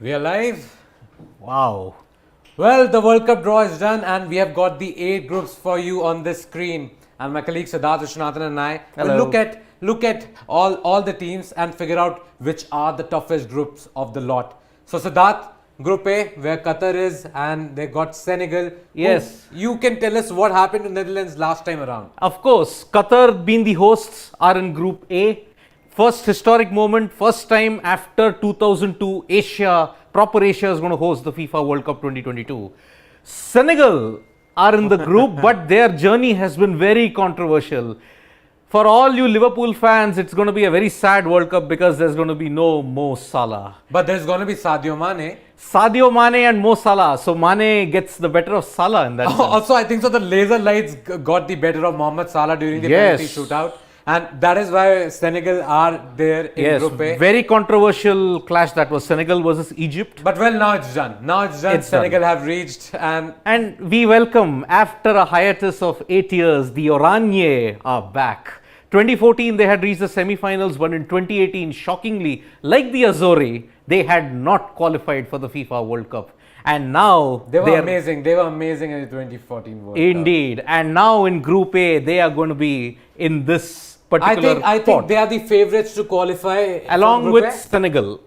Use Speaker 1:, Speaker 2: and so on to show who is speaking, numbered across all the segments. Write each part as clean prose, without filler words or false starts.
Speaker 1: We are live. Wow. Well, the World Cup draw is done and we have got the 8 groups for you on this screen. And my colleague Siddharth Viswanathan and I will look at all the teams and figure out which are the toughest groups of the lot. So Siddharth, Group A, where Qatar is, and they got Senegal.
Speaker 2: Yes.
Speaker 1: You can tell us what happened to Netherlands last time around.
Speaker 2: Of course, Qatar being the hosts are in Group A. First historic moment, first time after 2002, proper Asia is going to host the FIFA World Cup 2022. Senegal are in the group, but their journey has been very controversial. For all you Liverpool fans, it's going to be a very sad World Cup because there's going to be no Mo Salah.
Speaker 1: But there's going to be Sadio Mane.
Speaker 2: Sadio Mane and Mo Salah. So Mane gets the better of Salah in that sense.
Speaker 1: Also, I think so the laser lights got the better of Mohamed Salah during the penalty shootout. And that is why Senegal are there in Group A.
Speaker 2: Very controversial clash that was Senegal versus Egypt.
Speaker 1: But well, now it's done. Now it's done. Senegal have reached
Speaker 2: and we welcome, after a hiatus of 8 years, the Oranje are back. 2014 they had reached the semi-finals, but in 2018, shockingly, like the Azori, they had not qualified for the FIFA World Cup. And now
Speaker 1: they were amazing. They were amazing in the 2014 World Cup.
Speaker 2: Indeed. And now in Group A, they are going to be in this particular
Speaker 1: I think they are the favourites to qualify
Speaker 2: along with Senegal.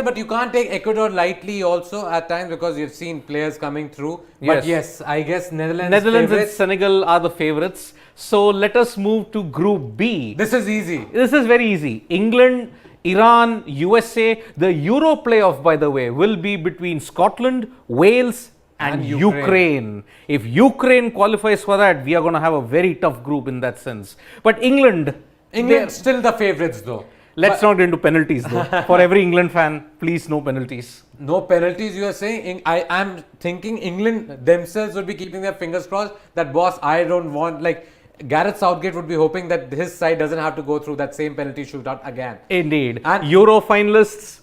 Speaker 1: But you can't take Ecuador lightly also at times because you've seen players coming through. But yes, I guess Netherlands
Speaker 2: and Senegal are the favourites. So let us move to Group B.
Speaker 1: This is easy.
Speaker 2: This is very easy. England, Iran, USA. The Euro playoff, by the way, will be between Scotland, Wales and Ukraine. If Ukraine qualifies for that, we are going to have a very tough group in that sense. But England
Speaker 1: still the favourites though.
Speaker 2: Let's not get into penalties though. For every England fan, please no penalties.
Speaker 1: No penalties, you are saying? I'm thinking England themselves would be keeping their fingers crossed that, boss, I don't want, like, Gareth Southgate would be hoping that his side doesn't have to go through that same penalty shootout again.
Speaker 2: Indeed. And Euro finalists,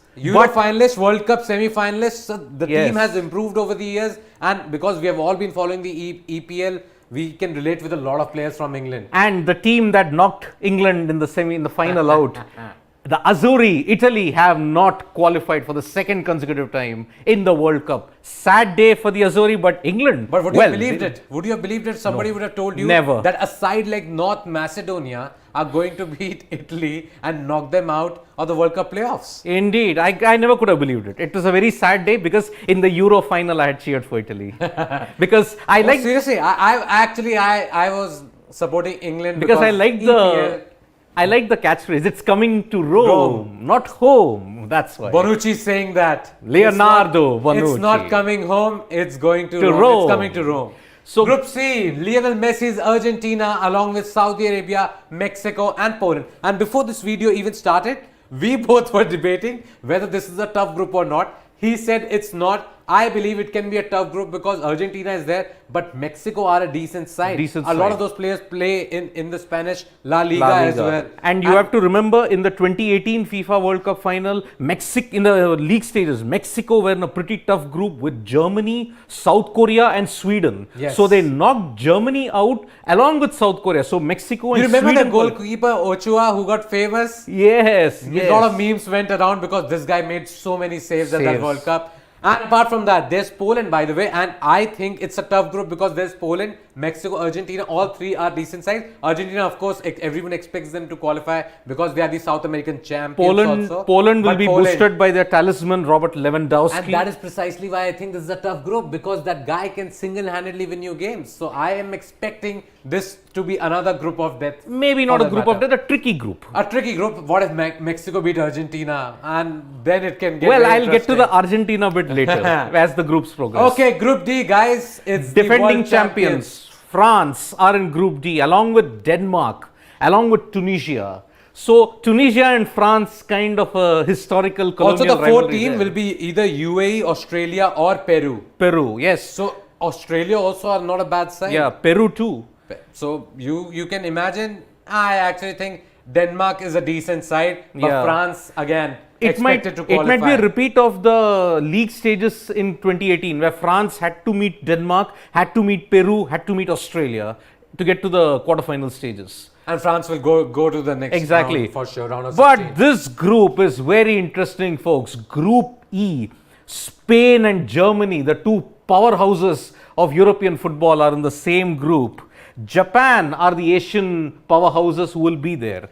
Speaker 1: World Cup semi-finalists, so the team has improved over the years, and because we have all been following the EPL, we can relate with a lot of players from England.
Speaker 2: And the team that knocked England in the final out, the Azzurri, Italy, have not qualified for the second consecutive time in the World Cup. Sad day for the Azzurri, but England.
Speaker 1: But would you have believed it? Would you have believed it? Somebody would have told you that a side like North Macedonia are going to beat Italy and knock them out of the World Cup playoffs.
Speaker 2: Indeed. I never could have believed it. It was a very sad day because in the Euro final I had cheered for Italy. Because I like...
Speaker 1: Seriously, I was supporting England
Speaker 2: because I like the catchphrase. It's coming to Rome, not home. That's why.
Speaker 1: Bonucci saying that.
Speaker 2: Leonardo Bonucci.
Speaker 1: It's not coming home. It's going to Rome. It's coming to Rome. So Group C, Lionel Messi's Argentina along with Saudi Arabia, Mexico and Poland. And before this video even started, we both were debating whether this is a tough group or not. He said it's not. I believe it can be a tough group because Argentina is there, but Mexico are a decent side. A lot of those players play in the Spanish La Liga as well.
Speaker 2: And you have to remember in the 2018 FIFA World Cup final, in the league stages, Mexico were in a pretty tough group with Germany, South Korea and Sweden.
Speaker 1: Yes.
Speaker 2: So they knocked Germany out along with South Korea. So Mexico and
Speaker 1: Sweden. You remember
Speaker 2: Sweden
Speaker 1: the goalkeeper Ochoa who got famous?
Speaker 2: Yes.
Speaker 1: A lot of memes went around because this guy made so many saves at that World Cup. And apart from that, there's Poland, by the way, and I think it's a tough group because there's Poland, Mexico, Argentina, all three are decent sides. Argentina, of course, everyone expects them to qualify because they are the South American champions
Speaker 2: Poland will be boosted by their talisman, Robert Lewandowski.
Speaker 1: And that is precisely why I think this is a tough group because that guy can single-handedly win you games. So I am expecting this to be another group of death.
Speaker 2: Maybe not a group of death, a tricky group.
Speaker 1: A tricky group. What if Mexico beat Argentina? And then it can get
Speaker 2: I'll get to the Argentina bit later as the groups progress.
Speaker 1: Okay, Group D, guys. It's
Speaker 2: defending champions. France are in Group D along with Denmark, along with Tunisia. So Tunisia and France, kind of a historical colonial
Speaker 1: rivalry. Also, the 4th team will be either UAE, Australia or Peru.
Speaker 2: Peru, yes.
Speaker 1: So Australia also are not a bad side.
Speaker 2: Yeah, Peru too.
Speaker 1: So you can imagine, I actually think Denmark is a decent side, but France again expected to qualify.
Speaker 2: It might be a repeat of the league stages in 2018 where France had to meet Denmark, had to meet Peru, had to meet Australia to get to the quarterfinal stages.
Speaker 1: And France will go to the next
Speaker 2: Exactly.
Speaker 1: round for sure, round of 16.
Speaker 2: But this group is very interesting, folks. Group E, Spain and Germany, the two powerhouses of European football, are in the same group. Japan are the Asian powerhouses who will be there.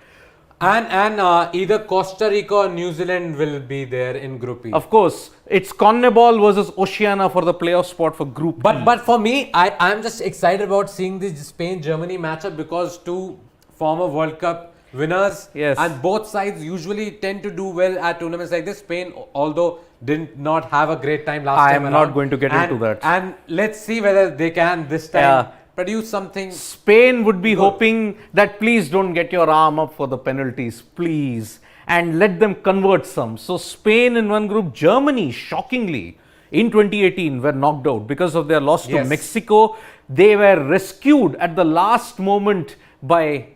Speaker 1: And either Costa Rica or New Zealand will be there in Group E.
Speaker 2: Of course, it's CONMEBOL versus Oceania for the playoff spot for Group E.
Speaker 1: But for me, I'm just excited about seeing this Spain-Germany matchup because two former World Cup winners.
Speaker 2: Yes.
Speaker 1: And both sides usually tend to do well at tournaments like this. Spain, although did not have a great time last time
Speaker 2: I am not going to get into that.
Speaker 1: And let's see whether they can this time produce something.
Speaker 2: Spain would be hoping that please don't get your arm up for the penalties, please, and let them convert some. So Spain in one group, Germany, shockingly, in 2018 were knocked out because of their loss to Mexico. They were rescued at the last moment by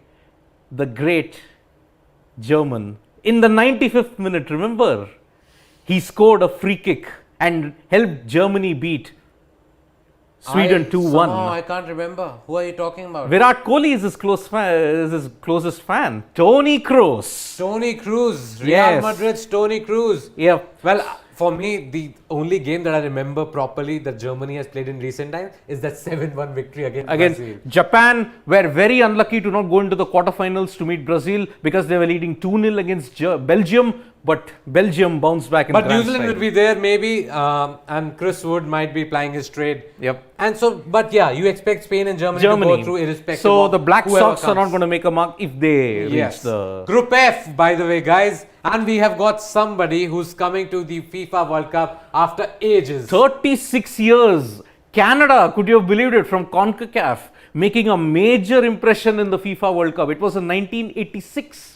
Speaker 2: the great German. In the 95th minute, remember, he scored a free kick and helped Germany beat Sweden 2-1.
Speaker 1: I can't remember. Who are you talking about?
Speaker 2: Virat Kohli is his closest fan. Toni Kroos.
Speaker 1: Toni Kroos. Real Madrid's Toni Kroos.
Speaker 2: Yeah.
Speaker 1: Well, for me, the only game that I remember properly that Germany has played in recent times is that 7-1 victory against Brazil.
Speaker 2: Japan were very unlucky to not go into the quarterfinals to meet Brazil because they were leading 2-0 against Belgium. But Belgium bounced back in
Speaker 1: But
Speaker 2: grand
Speaker 1: New Zealand
Speaker 2: style.
Speaker 1: would be there maybe, and Chris Wood might be plying his trade.
Speaker 2: Yep.
Speaker 1: And so, but yeah, you expect Spain and Germany to go through irrespective.
Speaker 2: So
Speaker 1: of
Speaker 2: the Black
Speaker 1: whoever
Speaker 2: Sox are
Speaker 1: comes.
Speaker 2: not going to make a mark if they reach the
Speaker 1: Group F, by the way, guys. And we have got somebody who's coming to the FIFA World Cup after ages.
Speaker 2: 36 years. Canada, could you have believed it, from CONCACAF, making a major impression in the FIFA World Cup. It was in 1986.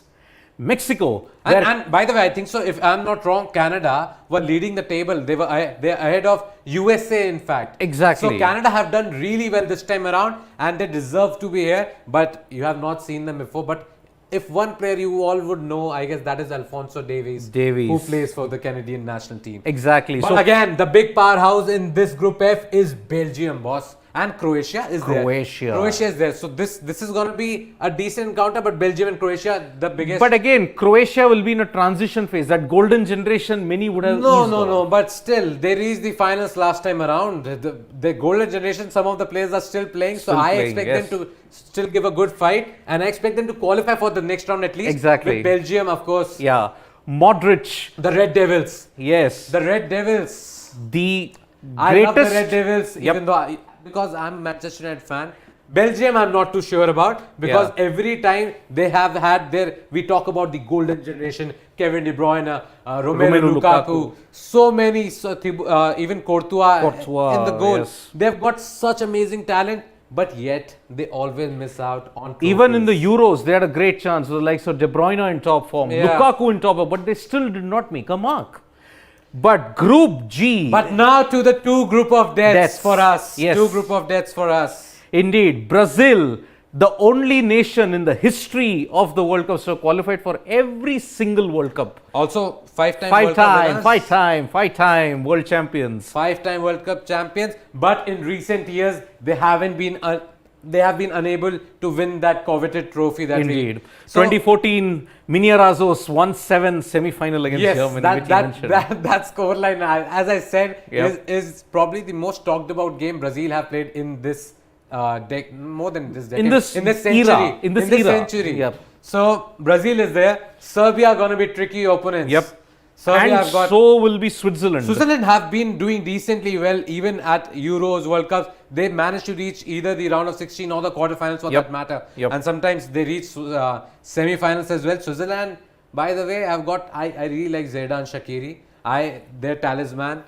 Speaker 2: Mexico.
Speaker 1: And by the way, I think so, if I'm not wrong, Canada were leading the table. They're ahead of USA, in fact.
Speaker 2: Exactly.
Speaker 1: So Canada have done really well this time around and they deserve to be here. But you have not seen them before. But if one player you all would know, I guess that is Alphonso Davies. Who plays for the Canadian national team.
Speaker 2: Exactly.
Speaker 1: But so again, the big powerhouse in this Group F is Belgium, boss. And Croatia is there. Croatia is there. So this is going to be a decent encounter, but Belgium and Croatia, the biggest.
Speaker 2: But again, Croatia will be in a transition phase. That golden generation, many would have.
Speaker 1: No. But still, they reached the finals last time around. The golden generation, some of the players are still playing. I expect them to still give a good fight. And I expect them to qualify for the next round at least.
Speaker 2: Exactly.
Speaker 1: With Belgium, of course.
Speaker 2: Yeah. Modric.
Speaker 1: The Red Devils.
Speaker 2: Yes.
Speaker 1: The Red Devils.
Speaker 2: I
Speaker 1: love the Red Devils, even though because I'm a Manchester United fan. Belgium, I'm not too sure about because every time they have had we talk about the golden generation, Kevin De Bruyne, Romelu Lukaku, so many, even Courtois in the goal. They've got such amazing talent, but yet they always miss out on trophies.
Speaker 2: Even in the Euros, they had a great chance with the likes of De Bruyne in top form, Lukaku in top form, but they still did not make a mark. But Group G.
Speaker 1: But now to the two group of deaths for us.
Speaker 2: Yes.
Speaker 1: Two group of deaths for us.
Speaker 2: Indeed. Brazil, the only nation in the history of the World Cup to have qualified for every single World Cup.
Speaker 1: Also, five-time
Speaker 2: world champions.
Speaker 1: Five-time World Cup champions. But in recent years, they have been unable to win that coveted trophy.
Speaker 2: Indeed. 2014, Minirazos won 7 semi-final against Germany.
Speaker 1: That scoreline, as I said, is probably the most talked about game Brazil have played in this more than this decade. In this century.
Speaker 2: Yep.
Speaker 1: So Brazil is there. Serbia are going to be tricky opponents.
Speaker 2: Yep.
Speaker 1: Serbia
Speaker 2: so will be Switzerland.
Speaker 1: Switzerland have been doing decently well even at Euros, World Cups. They managed to reach either the round of 16 or the quarterfinals for that matter. And sometimes they reach semi-finals as well. Switzerland, by the way, I really like Xherdan Shaqiri. Their talisman.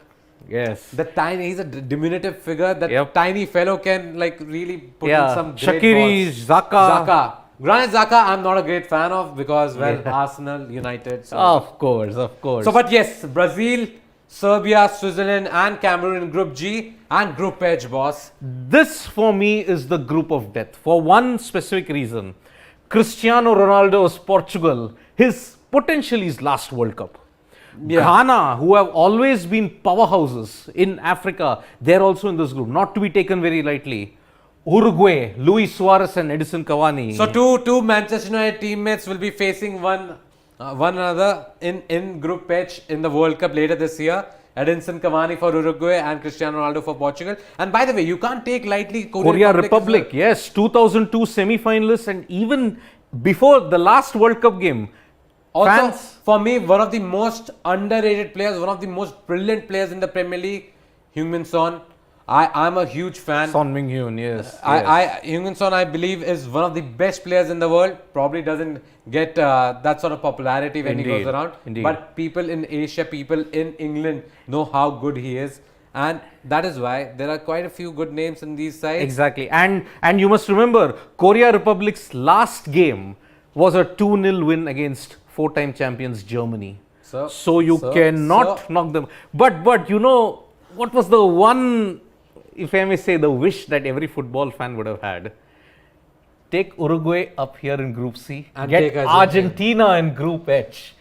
Speaker 2: Yes.
Speaker 1: He's a diminutive figure. That tiny fellow can really put in some great
Speaker 2: Shaqiri,
Speaker 1: balls.
Speaker 2: Xhaka.
Speaker 1: Granit Xhaka, I'm not a great fan of because, Arsenal, United. So.
Speaker 2: Of course.
Speaker 1: So, but yes, Brazil, Serbia, Switzerland and Cameroon in Group G and Group H, boss.
Speaker 2: This for me is the group of death for one specific reason. Cristiano Ronaldo's Portugal, potentially his last World Cup. Ghana, who have always been powerhouses in Africa, they're also in this group, not to be taken very lightly. Uruguay, Luis Suarez and Edison Cavani.
Speaker 1: So two Manchester United teammates will be facing one another in Group H in the World Cup later this year. Edinson Cavani for Uruguay and Cristiano Ronaldo for Portugal. And by the way, you can't take lightly
Speaker 2: Korea Republic, yes, 2002 semi-finalists, and even before the last World Cup game.
Speaker 1: Also,
Speaker 2: fans,
Speaker 1: for me, one of the most underrated players, one of the most brilliant players in the Premier League, Heung-min Son. I'm a huge fan.
Speaker 2: Son Min-hyun, yes.
Speaker 1: Heung-min Son, I believe, is one of the best players in the world. Probably doesn't get that sort of popularity when he goes around.
Speaker 2: Indeed.
Speaker 1: But people in Asia, people in England know how good he is. And that is why there are quite a few good names in these sides.
Speaker 2: Exactly. And you must remember, Korea Republic's last game was a 2-0 win against four-time champions Germany. So you cannot knock them. But you know, what was the one, if I may say, the wish that every football fan would have had? Take Uruguay up here in Group C and get Argentina in Group H.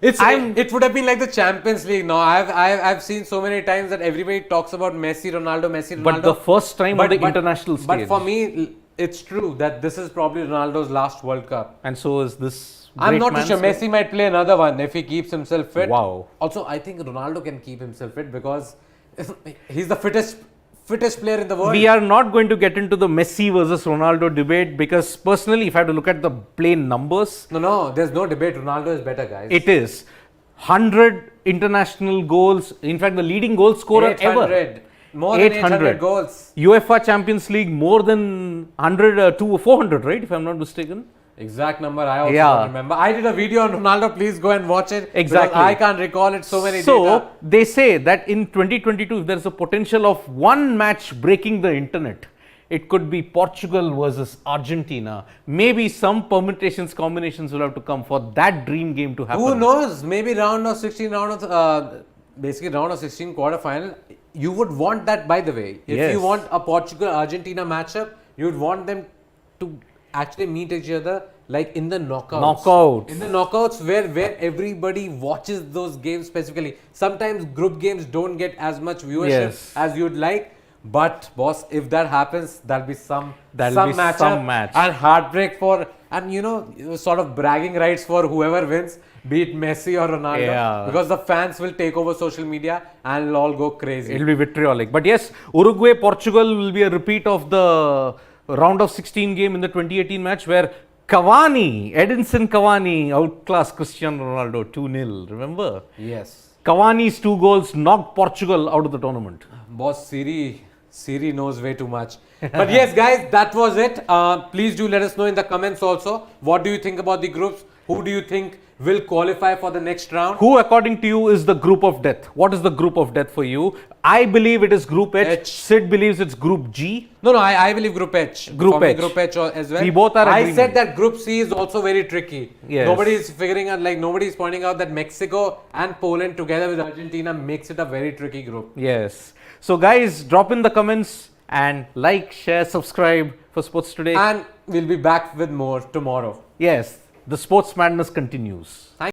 Speaker 1: It would have been like the Champions League. No, I've seen so many times that everybody talks about Messi, Ronaldo.
Speaker 2: But the first time on the international stage.
Speaker 1: But for me, it's true that this is probably Ronaldo's last World Cup.
Speaker 2: And so is this.
Speaker 1: I'm not too sure. Messi might play another one if he keeps himself fit.
Speaker 2: Wow.
Speaker 1: Also, I think Ronaldo can keep himself fit because he's the fittest player in the world.
Speaker 2: We are not going to get into the Messi versus Ronaldo debate because personally, if I have to look at the plain numbers.
Speaker 1: No, there's no debate. Ronaldo is better, guys.
Speaker 2: It is. 100 international goals. In fact, the leading goal scorer
Speaker 1: 800.
Speaker 2: ever.
Speaker 1: More than 800 goals.
Speaker 2: UEFA Champions League more than 100 to 400, right? If I'm not mistaken.
Speaker 1: Exact number I also don't remember. I did a video on Ronaldo. Please go and watch it.
Speaker 2: Exactly.
Speaker 1: I can't recall it. So many
Speaker 2: So they say that in 2022, if there is a potential of one match breaking the internet, it could be Portugal versus Argentina. Maybe some permutations, combinations will have to come for that dream game to happen.
Speaker 1: Who knows? Maybe round of 16 quarterfinal. You would want that, by the way. If you want a Portugal-Argentina matchup, you would want them to actually meet each other like in the knockouts. In the knockouts where everybody watches those games specifically. Sometimes group games don't get as much viewership as you'd like. But boss, if that happens, that'll be some match and heartbreak and sort of bragging rights for whoever wins, be it Messi or Ronaldo, because the fans will take over social media and it'll all go crazy.
Speaker 2: It'll be vitriolic. But yes, Uruguay Portugal will be a repeat of the round of 16 game in the 2018 match where Edinson Cavani outclassed Cristiano Ronaldo 2-0. Remember?
Speaker 1: Yes.
Speaker 2: Cavani's 2 goals knocked Portugal out of the tournament.
Speaker 1: Boss, Siri knows way too much. But yes, guys, that was it. Please do let us know in the comments also. What do you think about the groups? Who do you think will qualify for the next round?
Speaker 2: Who, according to you, is the group of death? What is the group of death for you? I believe it is Group H. Sid believes it's Group G.
Speaker 1: No, I believe Group H. Group H as well.
Speaker 2: We both are agreeing.
Speaker 1: I said that Group C is also very tricky.
Speaker 2: Yes.
Speaker 1: Nobody is figuring out, nobody is pointing out that Mexico and Poland together with Argentina makes it a very tricky group.
Speaker 2: Yes. So guys, drop in the comments and like, share, subscribe for Sports Today.
Speaker 1: And we'll be back with more tomorrow.
Speaker 2: Yes, the sports madness continues.